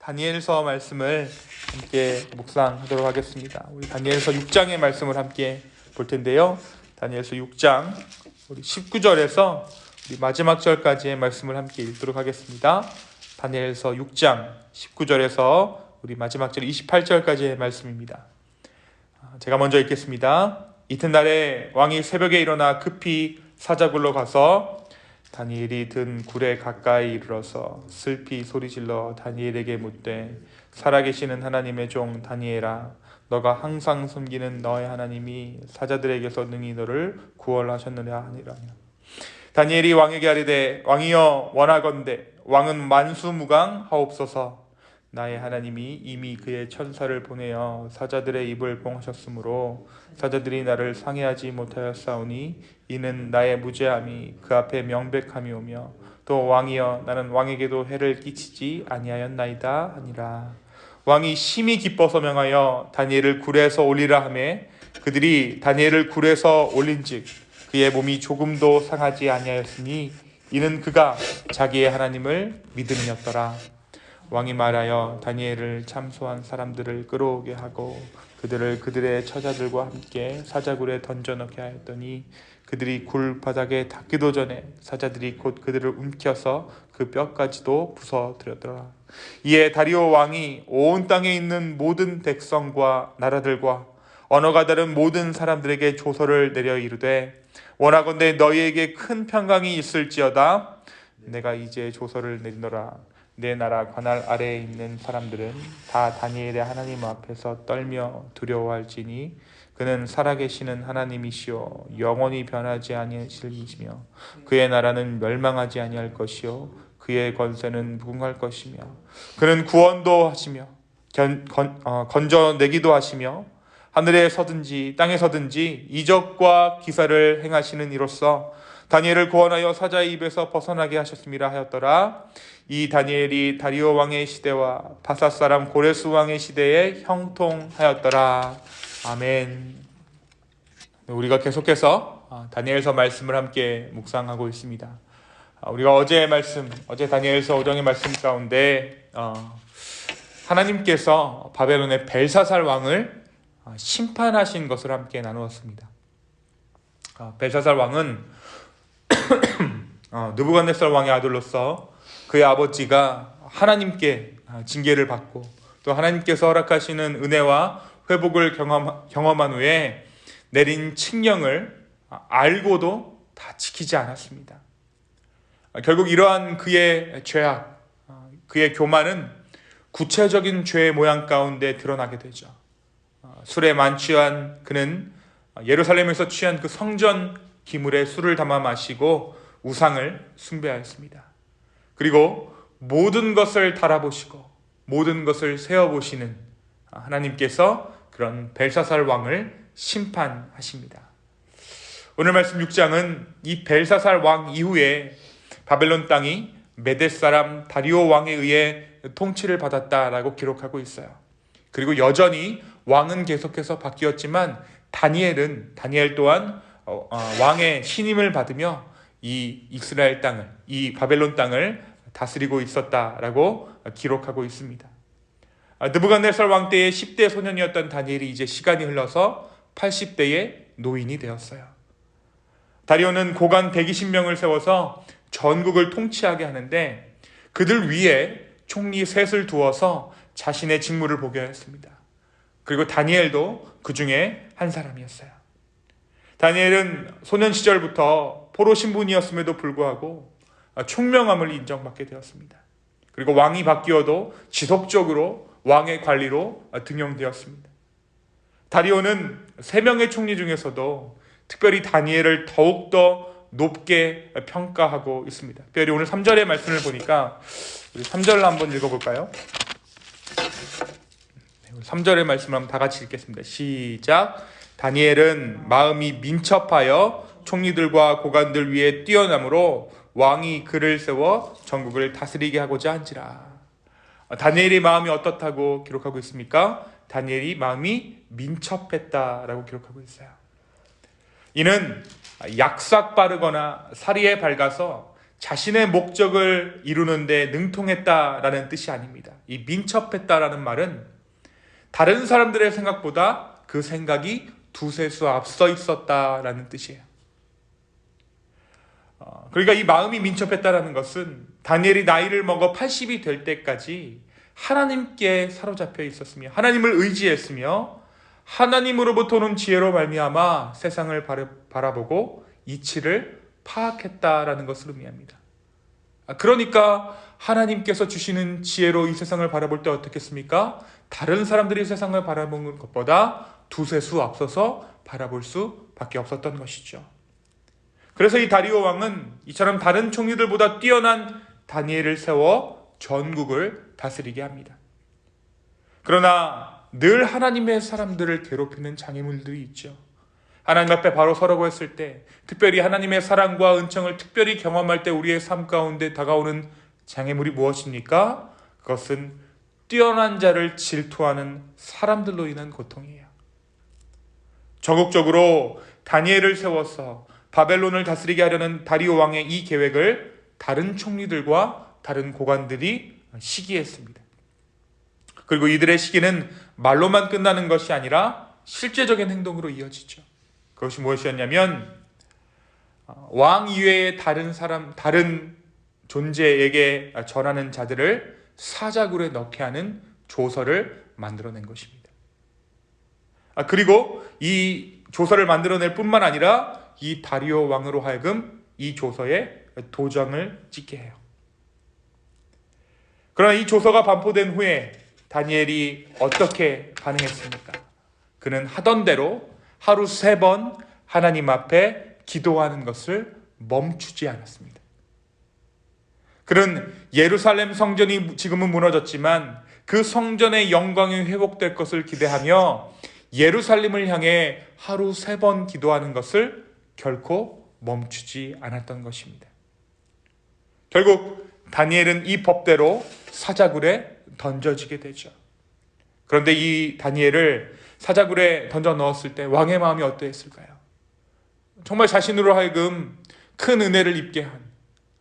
다니엘서 말씀을 함께 묵상하도록 하겠습니다. 우리 다니엘서 6장의 말씀을 함께 볼 텐데요. 다니엘서 6장 우리 19절에서 우리 마지막 절까지의 말씀을 함께 읽도록 하겠습니다. 다니엘서 6장 19절에서 우리 마지막 절 28절까지의 말씀입니다. 제가 먼저 읽겠습니다. 이튿날에 왕이 새벽에 일어나 급히 사자굴로 가서 다니엘이 든 굴에 가까이 이르러서 슬피 소리질러 다니엘에게 묻되 살아계시는 하나님의 종 다니엘아, 너가 항상 섬기는 너의 하나님이 사자들에게서 능히 너를 구원하셨느냐 하니라. 다니엘이 왕에게 아뢰되 왕이여 원하건대 왕은 만수무강하옵소서. 나의 하나님이 이미 그의 천사를 보내어 사자들의 입을 봉하셨으므로 사자들이 나를 상해하지 못하였사오니 이는 나의 무죄함이 그 앞에 명백함이오며 또 왕이여 나는 왕에게도 해를 끼치지 아니하였나이다 하니라. 왕이 심히 기뻐서 명하여 다니엘을 굴에서 올리라 하매 그들이 다니엘을 굴에서 올린즉 그의 몸이 조금도 상하지 아니하였으니 이는 그가 자기의 하나님을 믿음이었더라. 왕이 말하여 다니엘을 참소한 사람들을 끌어오게 하고 그들을 그들의 처자들과 함께 사자굴에 던져넣게 하였더니 그들이 굴 바닥에 닿기도 전에 사자들이 곧 그들을 움켜서 그 뼈까지도 부서뜨렸더라. 이에 다리오 왕이 온 땅에 있는 모든 백성과 나라들과 언어가 다른 모든 사람들에게 조서를 내려 이르되 원하건대 너희에게 큰 평강이 있을지어다. 내가 이제 조서를 내리노라. 내 나라 관할 아래에 있는 사람들은 다 다니엘의 하나님 앞에서 떨며 두려워할지니 그는 살아계시는 하나님이시오 영원히 변하지 아니하실 이시며 그의 나라는 멸망하지 아니할 것이요 그의 권세는 무궁할 것이며 그는 구원도 하시며 건져내기도 하시며 하늘에 서든지 땅에 서든지 이적과 기사를 행하시는 이로써 다니엘을 구원하여 사자의 입에서 벗어나게 하셨음이라 하였더라. 이 다니엘이 다리오 왕의 시대와 바삿 사람 고레스 왕의 시대에 형통하였더라. 아멘. 우리가 계속해서 다니엘서 말씀을 함께 묵상하고 있습니다. 우리가 어제 다니엘서 5장의 말씀 가운데 하나님께서 바벨론의 벨사살 왕을 심판하신 것을 함께 나누었습니다. 벨사살 왕은 느부갓네살 왕의 아들로서 그의 아버지가 하나님께 징계를 받고 또 하나님께서 허락하시는 은혜와 회복을 경험한 후에 내린 칙령을 알고도 다 지키지 않았습니다. 결국 이러한 그의 죄악, 그의 교만은 구체적인 죄의 모양 가운데 드러나게 되죠. 술에 만취한 그는 예루살렘에서 취한 그 성전 기물에 술을 담아 마시고 우상을 숭배하였습니다. 그리고 모든 것을 달아보시고 모든 것을 세어보시는 하나님께서 그런 벨사살 왕을 심판하십니다. 오늘 말씀 6장은 이 벨사살 왕 이후에 바벨론 땅이 메데 사람 다리오 왕에 의해 통치를 받았다라고 기록하고 있어요. 그리고 여전히 왕은 계속해서 바뀌었지만 다니엘 또한 왕의 신임을 받으며 이 이스라엘 땅을, 이 바벨론 땅을 다스리고 있었다라고 기록하고 있습니다. 느부갓네살 왕 때의 10대 소년이었던 다니엘이 이제 시간이 흘러서 80대의 노인이 되었어요. 다리오는 고관 120명을 세워서 전국을 통치하게 하는데 그들 위에 총리 셋을 두어서 자신의 직무를 보게 했습니다. 그리고 다니엘도 그 중에 한 사람이었어요. 다니엘은 소년 시절부터 포로 신분이었음에도 불구하고 총명함을 인정받게 되었습니다. 그리고 왕이 바뀌어도 지속적으로 왕의 관리로 등용되었습니다. 다리오는 3명의 총리 중에서도 특별히 다니엘을 더욱더 높게 평가하고 있습니다. 특별히 오늘 3절의 말씀을 보니까 우리 3절을 한번 읽어볼까요? 3절의 말씀을 한번 다 같이 읽겠습니다. 시작. 다니엘은 마음이 민첩하여 총리들과 고관들 위에 뛰어나므로 왕이 그를 세워 전국을 다스리게 하고자 한지라. 다니엘의 마음이 어떻다고 기록하고 있습니까? 다니엘이 마음이 민첩했다라고 기록하고 있어요. 이는 약삭 빠르거나 사리에 밝아서 자신의 목적을 이루는데 능통했다라는 뜻이 아닙니다. 이 민첩했다라는 말은 다른 사람들의 생각보다 그 생각이 두세 수 앞서 있었다라는 뜻이에요. 그러니까 이 마음이 민첩했다라는 것은 다니엘이 나이를 먹어 80이 될 때까지 하나님께 사로잡혀 있었으며 하나님을 의지했으며 하나님으로부터 오는 지혜로 말미암아 세상을 바라보고 이치를 파악했다라는 것을 의미합니다. 그러니까 하나님께서 주시는 지혜로 이 세상을 바라볼 때 어떻겠습니까? 다른 사람들이 세상을 바라보는 것보다 두세 수 앞서서 바라볼 수밖에 없었던 것이죠. 그래서 이 다리오 왕은 이처럼 다른 총리들보다 뛰어난 다니엘을 세워 전국을 다스리게 합니다. 그러나 늘 하나님의 사람들을 괴롭히는 장애물들이 있죠. 하나님 앞에 바로 서라고 했을 때, 특별히 하나님의 사랑과 은총을 특별히 경험할 때 우리의 삶 가운데 다가오는 장애물이 무엇입니까? 그것은 뛰어난 자를 질투하는 사람들로 인한 고통이에요. 적극적으로 다니엘을 세워서 바벨론을 다스리게 하려는 다리오 왕의 이 계획을 다른 총리들과 다른 고관들이 시기했습니다. 그리고 이들의 시기는 말로만 끝나는 것이 아니라 실제적인 행동으로 이어지죠. 그것이 무엇이었냐면 왕 이외의 다른 존재에게 전하는 자들을 사자굴에 넣게 하는 조서를 만들어낸 것입니다. 그리고 이 조서를 만들어낼 뿐만 아니라 이 다리오 왕으로 하여금 이 조서에 도장을 찍게 해요. 그러나 이 조서가 반포된 후에 다니엘이 어떻게 반응했습니까? 그는 하던 대로 하루 3번 하나님 앞에 기도하는 것을 멈추지 않았습니다. 그는 예루살렘 성전이 지금은 무너졌지만 그 성전의 영광이 회복될 것을 기대하며 예루살렘을 향해 하루 3번 기도하는 것을 결코 멈추지 않았던 것입니다. 결국 다니엘은 이 법대로 사자굴에 던져지게 되죠. 그런데 이 다니엘을 사자굴에 던져 넣었을 때 왕의 마음이 어떠했을까요? 정말 자신으로 하여금 큰 은혜를 입게 한,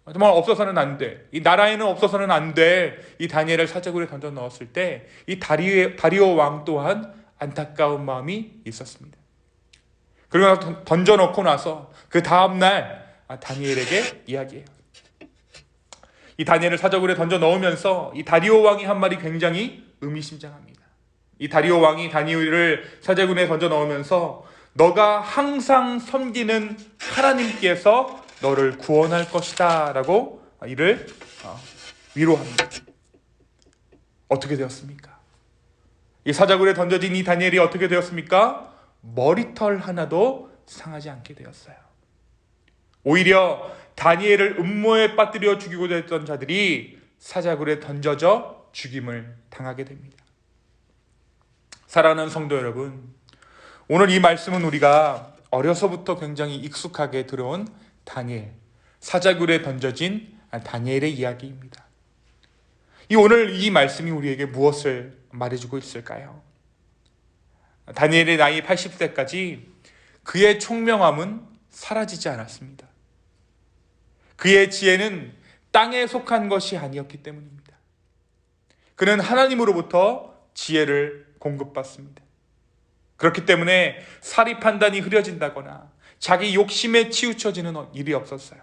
정말 없어서는 안 돼, 이 나라에는 없어서는 안 돼, 이 다니엘을 사자굴에 던져 넣었을 때 이 다리오 왕 또한 안타까운 마음이 있었습니다. 그리고 던져 넣고 나서 그 다음날 다니엘에게 이야기해요. 이 다니엘을 사자굴에 던져 넣으면서 이 다리오 왕이 한 말이 굉장히 의미심장합니다. 이 다리오 왕이 다니엘을 사자굴에 던져 넣으면서 너가 항상 섬기는 하나님께서 너를 구원할 것이다 라고 이를 위로합니다. 어떻게 되었습니까? 이 사자굴에 던져진 이 다니엘이 어떻게 되었습니까? 머리털 하나도 상하지 않게 되었어요. 오히려 다니엘을 음모에 빠뜨려 죽이고자 했던 자들이 사자굴에 던져져 죽임을 당하게 됩니다. 사랑하는 성도 여러분, 오늘 이 말씀은 우리가 어려서부터 굉장히 익숙하게 들어온 다니엘, 사자굴에 던져진 다니엘의 이야기입니다. 오늘 이 말씀이 우리에게 무엇을 말해주고 있을까요? 다니엘의 나이 80세까지 그의 총명함은 사라지지 않았습니다. 그의 지혜는 땅에 속한 것이 아니었기 때문입니다. 그는 하나님으로부터 지혜를 공급받습니다. 그렇기 때문에 사리 판단이 흐려진다거나 자기 욕심에 치우쳐지는 일이 없었어요.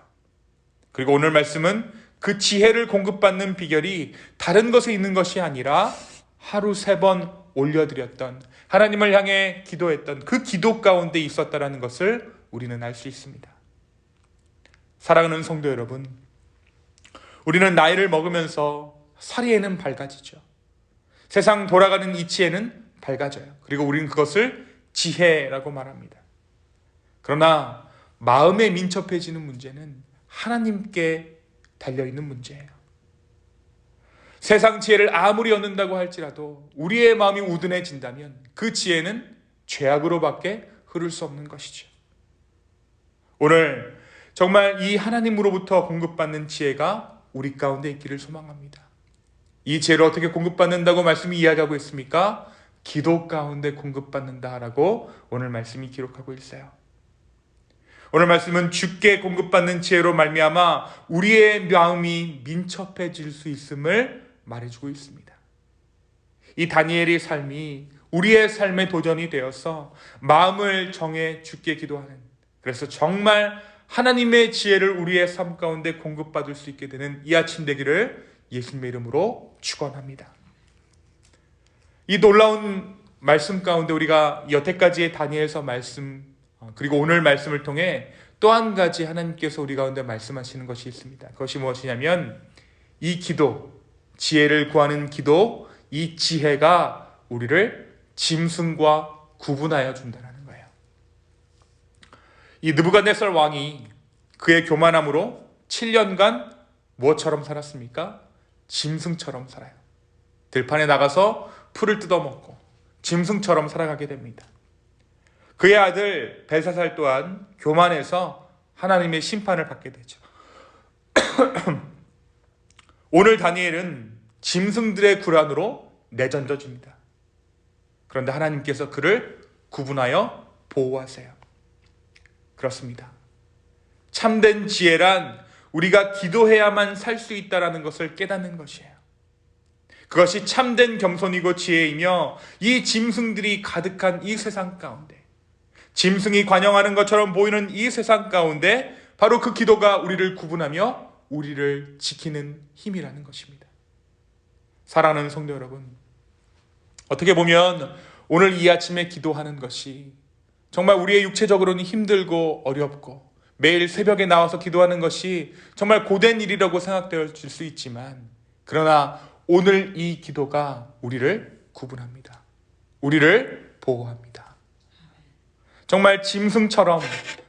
그리고 오늘 말씀은 그 지혜를 공급받는 비결이 다른 것에 있는 것이 아니라 하루 3번 올려드렸던, 하나님을 향해 기도했던 그 기도 가운데 있었다는 것을 우리는 알 수 있습니다. 사랑하는 성도 여러분, 우리는 나이를 먹으면서 사리에는 밝아지죠. 세상 돌아가는 이치에는 밝아져요. 그리고 우리는 그것을 지혜라고 말합니다. 그러나 마음에 민첩해지는 문제는 하나님께 달려있는 문제예요. 세상 지혜를 아무리 얻는다고 할지라도 우리의 마음이 우둔해진다면 그 지혜는 죄악으로밖에 흐를 수 없는 것이죠. 오늘 정말 이 하나님으로부터 공급받는 지혜가 우리 가운데 있기를 소망합니다. 이 지혜를 어떻게 공급받는다고 말씀이 이야기하고 있습니까? 기도 가운데 공급받는다라고 오늘 말씀이 기록하고 있어요. 오늘 말씀은 주께 공급받는 지혜로 말미암아 우리의 마음이 민첩해질 수 있음을 말해주고 있습니다. 이 다니엘의 삶이 우리의 삶의 도전이 되어서 마음을 정해 주께 기도하는, 그래서 정말 하나님의 지혜를 우리의 삶 가운데 공급받을 수 있게 되는 이 아침 되기를 예수님의 이름으로 축원합니다. 이 놀라운 말씀 가운데 우리가 여태까지의 다니엘서 말씀, 그리고 오늘 말씀을 통해 또 한 가지 하나님께서 우리 가운데 말씀하시는 것이 있습니다. 그것이 무엇이냐면 이 기도, 지혜를 구하는 기도, 이 지혜가 우리를 짐승과 구분하여 준다는 거예요. 이 느부갓네살 왕이 그의 교만함으로 7년간 무엇처럼 살았습니까? 짐승처럼 살아요. 들판에 나가서 풀을 뜯어먹고 짐승처럼 살아가게 됩니다. 그의 아들 벨사살 또한 교만해서 하나님의 심판을 받게 되죠. 오늘 다니엘은 짐승들의 굴안으로 내던져집니다. 그런데 하나님께서 그를 구분하여 보호하세요. 그렇습니다. 참된 지혜란 우리가 기도해야만 살 수 있다는 것을 깨닫는 것이에요. 그것이 참된 겸손이고 지혜이며 이 짐승들이 가득한 이 세상 가운데, 짐승이 관영하는 것처럼 보이는 이 세상 가운데 바로 그 기도가 우리를 구분하며 우리를 지키는 힘이라는 것입니다. 사랑하는 성도 여러분, 어떻게 보면 오늘 이 아침에 기도하는 것이 정말 우리의 육체적으로는 힘들고 어렵고 매일 새벽에 나와서 기도하는 것이 정말 고된 일이라고 생각되어질 수 있지만, 그러나 오늘 이 기도가 우리를 구분합니다. 우리를 보호합니다. 정말 짐승처럼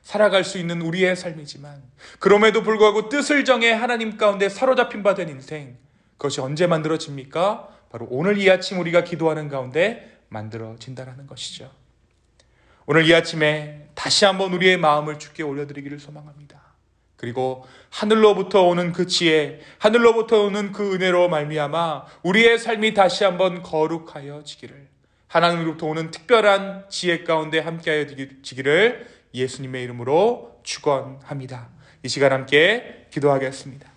살아갈 수 있는 우리의 삶이지만 그럼에도 불구하고 뜻을 정해 하나님 가운데 사로잡힌 바 된 인생, 그것이 언제 만들어집니까? 바로 오늘 이 아침 우리가 기도하는 가운데 만들어진다는 것이죠. 오늘 이 아침에 다시 한번 우리의 마음을 주께 올려드리기를 소망합니다. 그리고 하늘로부터 오는 그 지혜, 하늘로부터 오는 그 은혜로 말미암아 우리의 삶이 다시 한번 거룩하여지기를, 하나님으로부터 오는 특별한 지혜 가운데 함께하여지기를 예수님의 이름으로 축원합니다. 이 시간 함께 기도하겠습니다.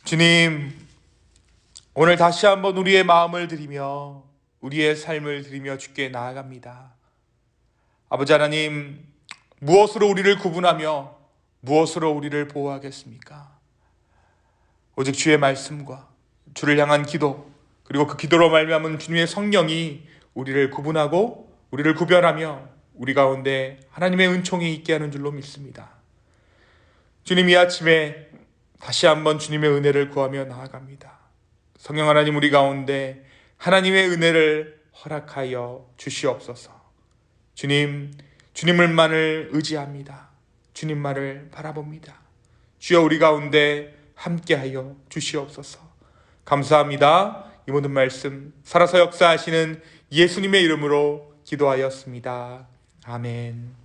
주님, 오늘 다시 한번 우리의 마음을 드리며 우리의 삶을 드리며 주께 나아갑니다. 아버지 하나님, 무엇으로 우리를 구분하며 무엇으로 우리를 보호하겠습니까? 오직 주의 말씀과 주를 향한 기도, 그리고 그 기도로 말미암은 주님의 성령이 우리를 구분하고 우리를 구별하며 우리 가운데 하나님의 은총이 있게 하는 줄로 믿습니다. 주님, 이 아침에 다시 한번 주님의 은혜를 구하며 나아갑니다. 성령 하나님, 우리 가운데 하나님의 은혜를 허락하여 주시옵소서. 주님, 주님을만을 의지합니다. 주님만을 바라봅니다. 주여, 우리 가운데 함께하여 주시옵소서. 감사합니다. 이 모든 말씀 살아서 역사하시는 예수님의 이름으로 기도하였습니다. 아멘.